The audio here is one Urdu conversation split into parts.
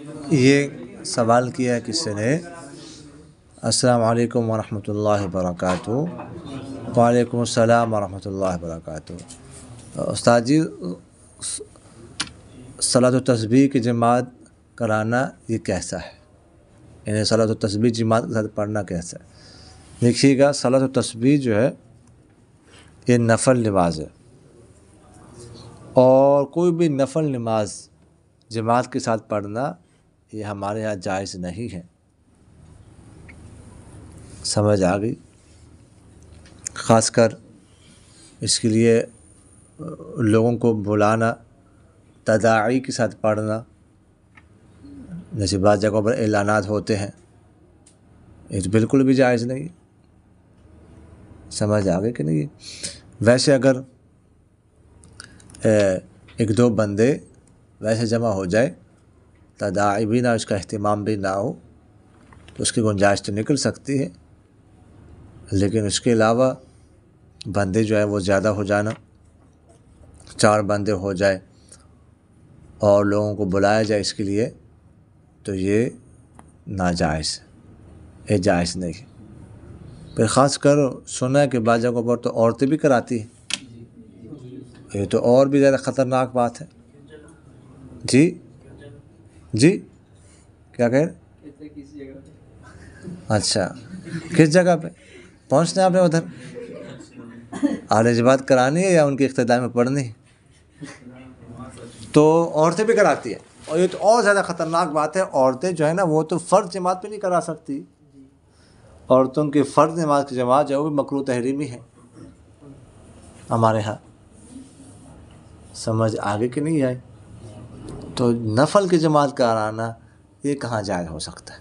یہ سوال کیا کسی نے، السلام علیکم ورحمۃ اللہ وبرکاتہ۔ وعلیکم السلام ورحمۃ اللہ وبرکاتہ۔ استاد جی، صلاۃ التسبیح کی جماعت کرانا یہ کیسا ہے؟ یعنی صلاۃ التسبیح جماعت کے ساتھ پڑھنا کیسا ہے؟ دیکھیے گا، صلاۃ التسبیح جو ہے یہ نفل نماز ہے، اور کوئی بھی نفل نماز جماعت کے ساتھ پڑھنا یہ ہمارے یہاں جائز نہیں ہے۔ سمجھ آ گئی؟ خاص کر اس کے لیے لوگوں کو بلانا، تداعی کے ساتھ پڑھنا، جیسے بعض جگہوں پر اعلانات ہوتے ہیں، یہ تو بالکل بھی جائز نہیں۔ سمجھ آ گئی کہ نہیں؟ ویسے اگر ایک دو بندے ویسے جمع ہو جائے، تداعی بھی نہ، اس کا اہتمام بھی نہ ہو، تو اس کی گنجائش تو نکل سکتی ہے، لیکن اس کے علاوہ بندے جو ہے وہ زیادہ ہو جانا، 4 بندے ہو جائے اور لوگوں کو بلایا جائے اس کے لیے، تو یہ ناجائز ہے، یہ جائز نہیں ہے۔ پھر خاص کر سنا ہے کہ بعض جگہوں پر تو عورتیں بھی کراتی ہیں، یہ تو اور بھی زیادہ خطرناک بات ہے۔ جی کیا کہہ رہے؟ اچھا، کس جگہ پہ پہنچنا ہے آپ نے؟ ادھر اعلی جماعت کرانی ہے یا ان کی اقتداء میں پڑھنی ہے؟ تو عورتیں بھی کراتی ہیں، اور یہ تو اور زیادہ خطرناک بات ہے۔ عورتیں جو ہے نا، وہ تو فرض جماعت پہ نہیں کرا سکتی، عورتوں کی فرض نماز کی جماعت جو ہے وہ بھی مکروہ تحریمی ہے ہمارے ہاں۔ سمجھ آگے کہ نہیں آئی؟ تو نفل کی جماعت کرانا یہ کہاں جائز ہو سکتا ہے؟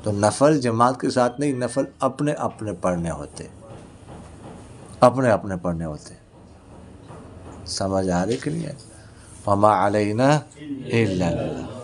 تو نفل جماعت کے ساتھ نہیں، نفل اپنے اپنے پڑھنے ہوتے، اپنے اپنے پڑھنے ہوتے۔ سمجھ آ رہی کہ نہیں ہے؟ وما علینا الا البلاغ۔